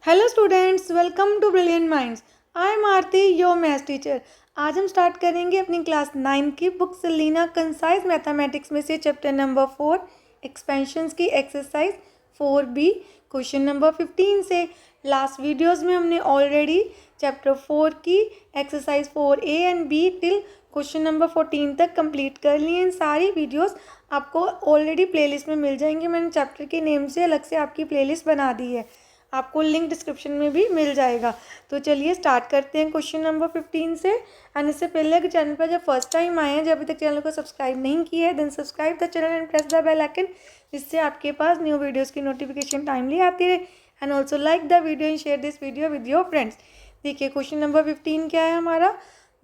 Hello students, welcome to Brilliant Minds. I am Aarti, your maths teacher. आज हम start करेंगे अपनी क्लास 9 की बुक सेलिना कंसाइज मैथमेटिक्स में से चैप्टर नंबर 4 एक्सपेंशंस की एक्सरसाइज 4B क्वेश्चन नंबर 15 से। लास्ट वीडियोस में हमने ऑलरेडी चैप्टर 4 की exercise 4A and B till question number 14 तक कंप्लीट कर लिए। इन सारी वीडियोस आपको ऑलरेडी प्लेलिस्ट में मिल जाएंगी। मैंने चैप्टर के नेम से अलग से आपकी प्लेलिस्ट बना दी है, आपको लिंक डिस्क्रिप्शन में भी मिल जाएगा। तो चलिए स्टार्ट करते हैं क्वेश्चन नंबर 15 से। एंड इससे पहले अगर चैनल पर जब फर्स्ट टाइम आए हैं, जब अभी तक चैनल को सब्सक्राइब नहीं किया है, then subscribe the channel and press the bell icon, जिससे आपके पास न्यू वीडियोस की नोटिफिकेशन टाइमली आती रहे। And also like the video and share this video with your friends. देखिए क्वेश्चन नंबर 15 क्या है हमारा।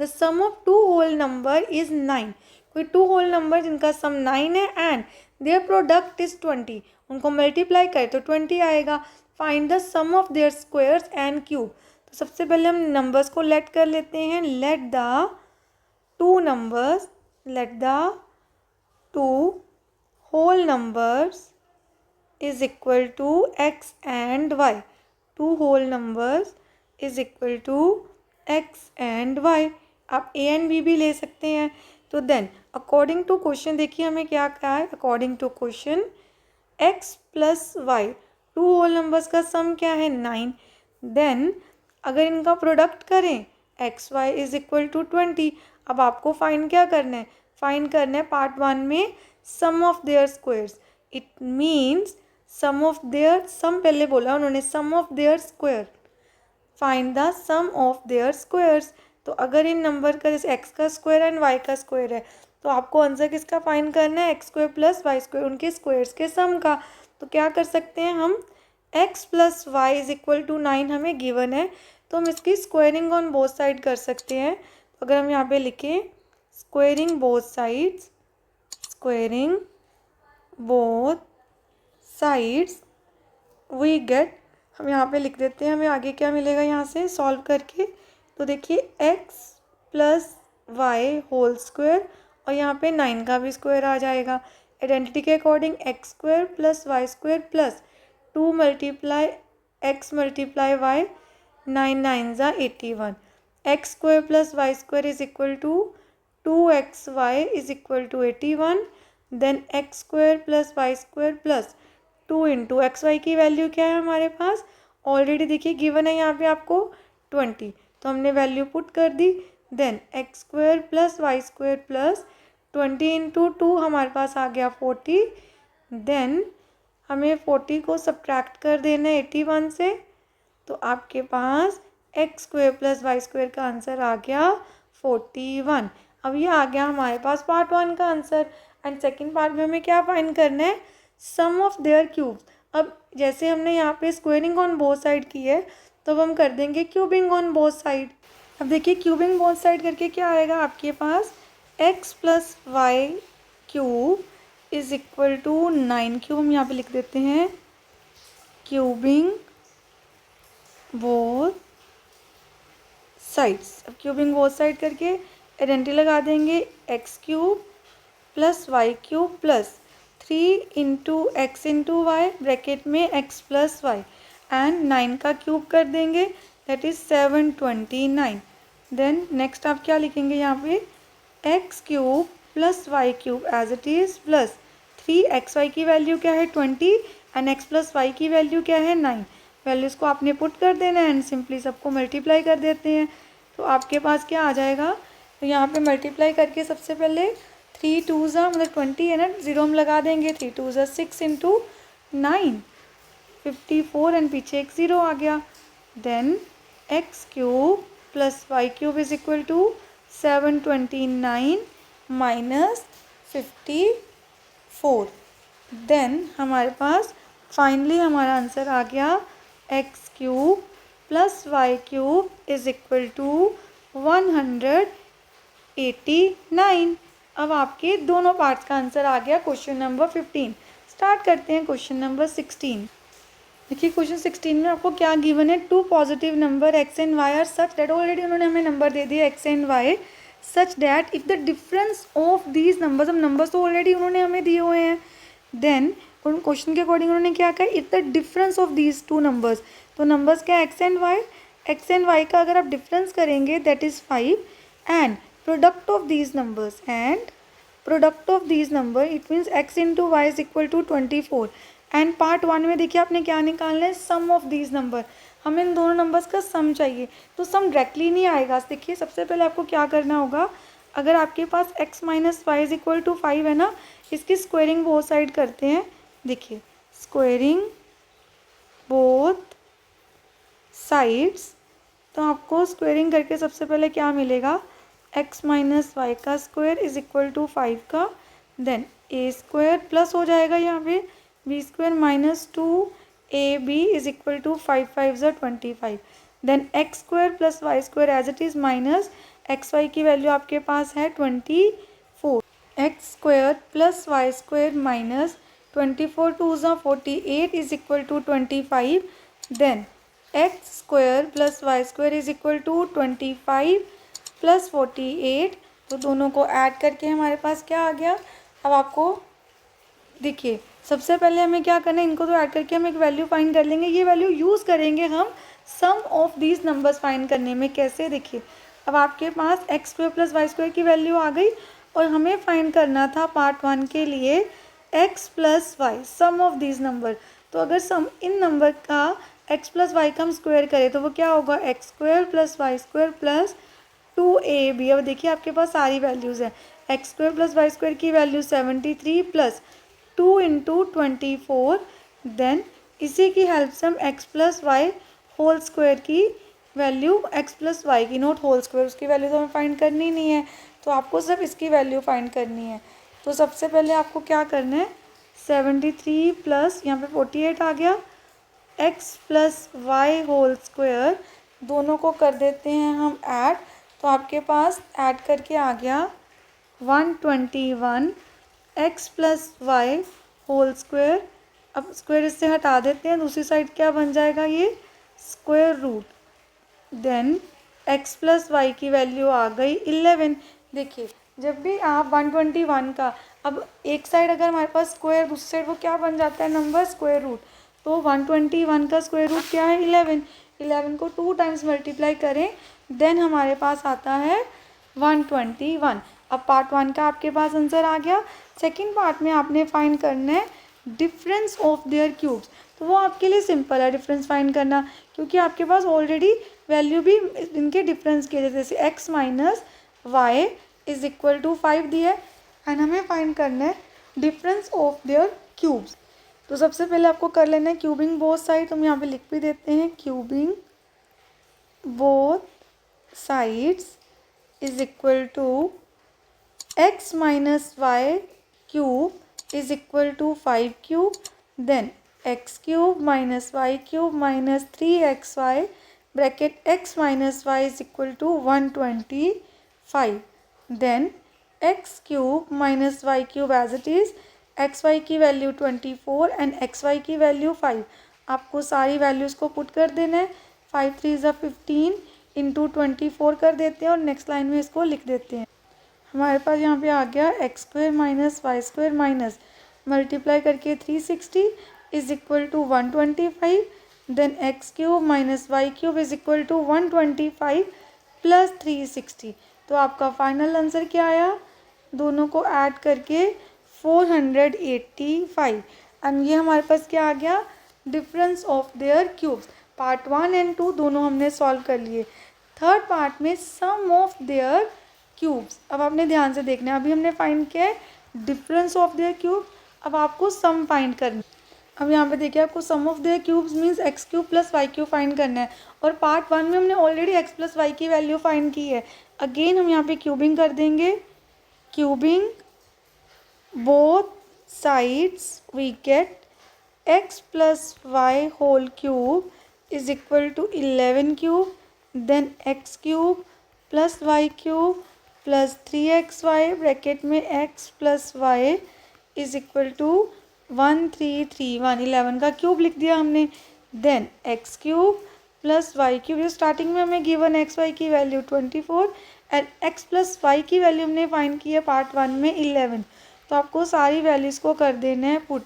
The sum of two whole number is 9। कोई टू होल नंबर जिनका सम 9 है एंड देयर प्रोडक्ट इज 20, उनको मल्टीप्लाई करें तो 20 आएगा। Find the sum of their squares and cube. तो सबसे पहले हम नंबर्स को लेट कर लेते हैं। Let the two whole numbers is equal to x and y. Two whole numbers is equal to x and y. आप ए एंड बी भी ले सकते हैं। तो देन अकॉर्डिंग टू क्वेश्चन देखिए हमें क्या कहा है। According to question x plus y, two whole numbers का सम क्या है 9। देन अगर इनका प्रोडक्ट करें x y is equal to 20। अब आपको फाइंड क्या करना है, फाइंड करना है पार्ट 1 में sum of their squares. It means sum of their, sum पहले बोला उन्होंने, sum of their square. Find the sum of their squares. तो अगर इन नंबर का जैसे एक्स का स्क्वायर एंड वाई का स्क्वायर है, तो आपको आंसर किसका फाइंड करना है, X square plus Y square, उनके स्क्वायर्स के सम का। तो क्या कर सकते हैं हम, x plus Y is equal to 9 हमें गिवन है, तो हम इसकी स्क्वायरिंग ऑन बोथ साइड कर सकते हैं। तो अगर हम यहाँ पे लिखें squaring both sides, squaring both sides we get, हम यहाँ पे लिख देते हैं, हमें आगे क्या मिलेगा यहाँ से सॉल्व करके। तो देखिए x plus y whole square और यहाँ पे 9 का भी स्क्वायर आ जाएगा। आइडेंटिटी के according x square plus Y square plus 2 multiply x multiply y, 9 9 ज़ा 81। X square plus Y square is equal to 2xy is equal to 81। Then x square plus Y square plus 2 into x y की value क्या है हमारे पास, already देखिए given है यहाँ पे आपको 20, तो हमने वैल्यू पुट कर दी। Then x square plus Y square plus 20 into 2 हमारे पास आ गया 40। देन हमें 40 को सब्ट्रैक्ट कर देना है 81 से, तो आपके पास X square plus Y square का आंसर आ गया 41। अब ये आ गया हमारे पास पार्ट 1 का आंसर। एंड सेकंड पार्ट में हमें क्या फाइंड करना है, सम ऑफ देयर क्यूब्स। अब जैसे हमने यहाँ पे स्क्वायरिंग ऑन बोथ साइड की है, तो अब हम कर देंगे क्यूबिंग ऑन बोथ साइड। अब देखिए क्यूबिंग बोथ साइड करके क्या आएगा आपके पास, X plus Y cube is equal to 9 cube, हम यहाँ पे लिख देते हैं क्यूबिंग बोथ साइड्स। अब क्यूबिंग बोथ साइड करके आइडेंटिटी लगा देंगे, X cube plus Y cube plus 3 into X into Y bracket में एक्स प्लस वाई एंड 9 का क्यूब कर देंगे, दैट इज 729। देन नेक्स्ट आप क्या लिखेंगे यहाँ पे, x cube plus Y cube as it is plus 3xy की वैल्यू क्या है 20 एंड x प्लस वाई की वैल्यू क्या है 9। वैल्यूज़ को आपने पुट कर देना है एंड सिंपली सबको मल्टीप्लाई कर देते हैं, तो आपके पास क्या आ जाएगा। तो यहाँ पे मल्टीप्लाई करके सबसे पहले 3 2 ज़ा मतलब 20 है ना, ज़ीरो हम लगा देंगे, 3 2 ज़ा 6 इंटू 9 54 एंड पीछे एक ज़ीरो आ गया। Then x cube plus Y cube is equal to 729 minus 54। Then हमारे पास फाइनली हमारा आंसर आ गया x cube plus Y cube is equal to 189। अब आपके दोनों पार्ट्स का आंसर आ गया क्वेश्चन नंबर 15। स्टार्ट करते हैं क्वेश्चन नंबर 16। देखिए क्वेश्चन 16 में आपको क्या गिवन है, two positive number x and y are such that, already उन्होंने हमें नंबर दे दिया x and y, such that if the difference of these numbers, अब नंबर्स तो ऑलरेडी उन्होंने हमें दिए हुए हैं, देन उन क्वेश्चन के अकॉर्डिंग उन्होंने क्या कहा, it the difference of these two numbers. तो नंबर्स क्या, x and y, x and Y का अगर आप डिफरेंस करेंगे that is 5 and product of these numbers product of these number it means x into y is equal to 24। And part 1 में देखिए आपने क्या निकालना है, सम ऑफ दीज नंबर, हमें इन दोनों नंबर्स का सम चाहिए। तो सम डायरेक्टली नहीं आएगा। देखिए सबसे पहले आपको क्या करना होगा, अगर आपके पास x minus y is equal to 5 है ना, इसकी स्क्वायरिंग बोथ साइड करते हैं। देखिए स्क्वायरिंग बोथ साइड्स, तो आपको स्क्वायरिंग करके सबसे पहले क्या मिलेगा, x माइनस वाई का स्क्वायर इज इक्वल टू 5 का, देन ए स्क्वायर प्लस हो जाएगा यहाँ पे b square minus 2ab is equal to 5 5 ज़ा 25, then x square plus Y square as it is minus x y की वैल्यू आपके पास है 24, x square plus Y square minus 24 2 ज़ा 48 is equal to 25, then x square plus Y square is equal to 25 plus 48। तो दोनों को add करके हमारे पास क्या आ गया। अब आपको देखिए सबसे पहले हमें क्या करना है, इनको तो ऐड करके हम एक वैल्यू फाइंड कर लेंगे। ये वैल्यू यूज़ करेंगे हम sum of these numbers find करने में। कैसे, देखिए अब आपके पास X square plus Y square की वैल्यू आ गई और हमें फाइंड करना था पार्ट 1 के लिए x plus y, sum of these number. तो अगर सम इन नंबर का एक्स प्लस वाई का हम स्क्वायर करें तो वो क्या होगा, x square plus Y square plus 2ab। अब देखिए आपके पास सारी वैल्यूज़ हैं, x square plus Y square की वैल्यू 73 प्लस 2 इंटू 24, देन इसी की हेल्प से हम x plus y whole square की वैल्यू, एक्स प्लस वाई की नोट होल स्क्वायर, उसकी वैल्यू तो हमें फाइंड करनी नहीं है, तो आपको सिर्फ इसकी वैल्यू फाइंड करनी है। तो सबसे पहले आपको क्या करना है, 73 प्लस यहाँ पे 48 आ गया, x plus y whole square, दोनों को कर देते हैं हम ऐड। तो आपके पास ऐड करके आ गया 121 x plus y whole square. अब स्क्वायर इससे हटा देते हैं, दूसरी साइड क्या बन जाएगा, ये square root, then x plus Y की वैल्यू आ गई 11। देखिए जब भी आप 121 का, अब एक साइड अगर हमारे पास स्क्वायर, दूसरी साइड वो क्या बन जाता है, नंबर स्क्वायर रूट। तो 121 का स्क्वायर रूट क्या है, 11। 11 को 2 टाइम्स मल्टीप्लाई करें देन हमारे पास आता है 121। अब पार्ट 1 का आपके पास आंसर आ गया। सेकंड पार्ट में आपने फाइंड करना है डिफरेंस ऑफ देयर क्यूब्स। तो वो आपके लिए सिंपल है डिफरेंस फाइंड करना, क्योंकि आपके पास ऑलरेडी वैल्यू भी इनके डिफरेंस के जैसे x minus y is equal to 5 दिया है एंड हमें फाइंड करना है डिफरेंस ऑफ देयर क्यूब्स। तो सबसे पहले आपको कर लेना है क्यूबिंग बोथ साइड, हम यहाँ पे लिख भी देते हैं cubing both sides is equal to x minus y cube is equal to 5 cube, then x cube minus y cube minus 3xy bracket x minus y is equal to 125, then x cube minus y cube as it is, xy की value 24 and xy की value 5। आपको सारी values को put कर देना है, 5 3 ज़ा 15 into 24 कर देते हैं और नेक्स्ट लाइन में इसको लिख देते हैं। हमारे पास यहाँ पे आ गया x square minus y square minus multiply करके 360 is equal to 125, then x cube minus y cube is equal to 125 plus 360। तो आपका फाइनल आंसर क्या आया, दोनों को ऐड करके 485। एंड ये हमारे पास क्या आ गया, difference of their cubes. Part 1 and 2 दोनों हमने सॉल्व कर लिए। थर्ड पार्ट में सम ऑफ देयर क्यूब्स। अब आपने ध्यान से देखना है, अभी हमने फाइंड किया है डिफरेंस ऑफ देयर क्यूब, अब आपको सम फाइंड करना है। अब यहाँ पे देखिए आपको sum of their cubes means X cube plus Y cube find करना है और पार्ट 1 में हमने ऑलरेडी एक्स प्लस वाई की वैल्यू फाइंड की है। अगेन हम यहाँ पे क्यूबिंग कर देंगे, cubing both sides we get x plus y whole cube is equal to 11 cube, then x cube plus y cube plus 3xy bracket में x plus y is equal to 1331, 11 का cube लिख दिया हमने, then x cube plus Y cube, starting में हमें given x y की value 24 and x plus Y की value हमने फाइंड की है पार्ट 1 में 11। तो आपको सारी वैल्यूज़ को कर देना है पुट।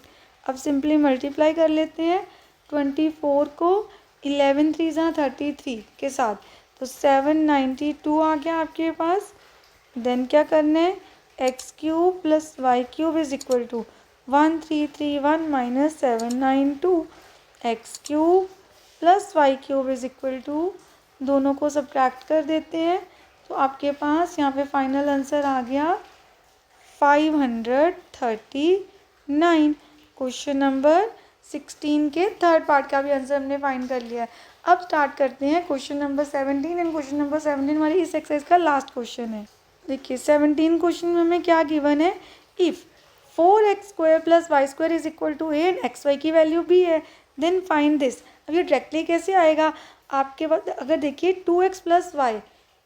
अब सिंपली मल्टीप्लाई कर लेते हैं 24 को 11 3 ज़ा 33 के साथ, तो 792 आ गया आपके पास। देन क्या करना है, x cube plus Y cube is equal to 1331 minus 792, x cube plus Y cube is equal to, दोनों को सब्ट्रैक्ट कर देते हैं, तो आपके पास यहाँ पे फाइनल आंसर आ गया 539। क्वेश्चन नंबर 16 के थर्ड पार्ट का भी आंसर हमने फाइंड कर लिया है। अब स्टार्ट करते हैं question number 17, and question number 17 हमारी इस एक्सरसाइज का लास्ट क्वेश्चन है। देखिए 17 क्वेश्चन में हमें क्या गिवन है, if 4x² plus y² is equal to a and xy की वैल्यू भी है, देन फाइंड दिस। अब ये डायरेक्टली कैसे आएगा आपके पास, अगर देखिए 2x प्लस वाई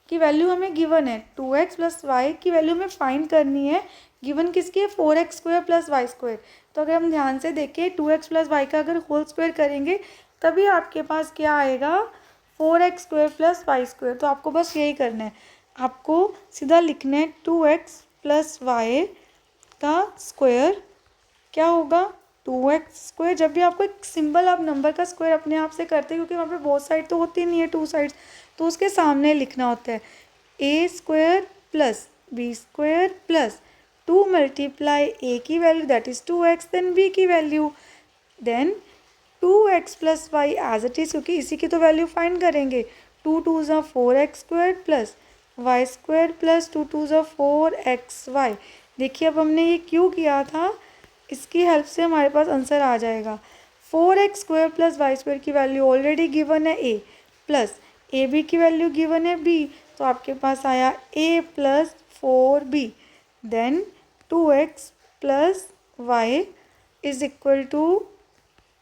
की वैल्यू हमें गिवन है, 2x प्लस वाई की वैल्यू हमें फाइंड करनी है, गिवन किसकी है 4x² प्लस y²। तो अगर हम ध्यान से देखें 2x प्लस वाई का अगर होल स्क्वायर करेंगे तभी आपके पास क्या आएगा 4x² प्लस y²। तो आपको बस यही करना है, आपको सीधा लिखना है 2x प्लस वाई का स्क्वायर क्या होगा 2x²। जब भी आपको एक सिंबल आप नंबर का स्क्वायर अपने आप से करते हैं, क्योंकि वहाँ पे बहुत साइड तो होती नहीं है 2 साइड्स, तो उसके सामने लिखना होता है a² plus b² plus 2 multiply a की value that is 2x, then b की value, then 2x plus y as it is, क्योंकि इसी की तो वैल्यू फाइंड करेंगे। 2 2 ज़ा 4x² प्लस y² प्लस 2 2 ज़ा 4xy। देखिए अब हमने ये क्यों किया था, इसकी हेल्प से हमारे पास आंसर आ जाएगा। 4x² प्लस y² की वैल्यू ऑलरेडी गिवन है a, प्लस ab की वैल्यू गिवन है b, तो आपके पास आया a plus 4b, then 2x plus Y is equal to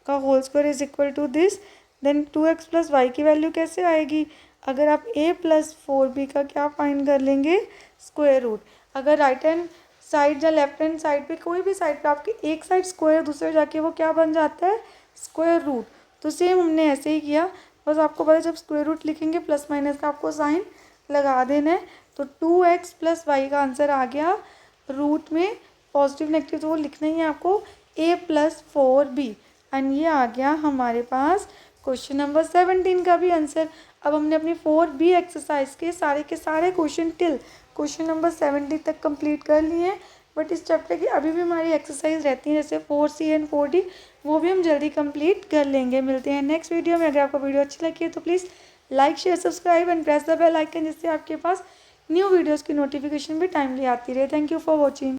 का whole square is equal to this, then 2x plus Y की वैल्यू कैसे आएगी, अगर आप a प्लस 4b का क्या फाइंड कर लेंगे स्क्वायर रूट। अगर राइट हैंड साइड या लेफ्ट हैंड साइड पे कोई भी साइड पे आपकी एक साइड स्क्वायर दूसरे जाके वो क्या बन जाता है स्क्वायर रूट। तो सेम हमने ऐसे ही किया, बस आपको पता जब स्क्वायर रूट लिखेंगे प्लस माइनस का आपको साइन लगा देना है। तो 2x प्लस वाई का आंसर आ गया, रूट में पॉजिटिव नेगेटिव तो वो लिखना ही है आपको a प्लस 4b, एंड ये आ गया हमारे पास क्वेश्चन नंबर 17 का भी आंसर। अब हमने अपनी 4b एक्सरसाइज के सारे क्वेश्चन टिल क्वेश्चन नंबर 17 तक कंप्लीट कर लिए हैं, बट इस चैप्टर की अभी भी हमारी एक्सरसाइज रहती है जैसे 4c एंड 4d, वो भी हम जल्दी कंप्लीट कर लेंगे। मिलते हैं नेक्स्ट वीडियो में। अगर आपको वीडियो अच्छी लगी है तो please like share subscribe and press the bell icon, जिससे आपके पास न्यू वीडियोज़ की नोटिफिकेशन भी टाइमली आती रहे। Thank you for watching.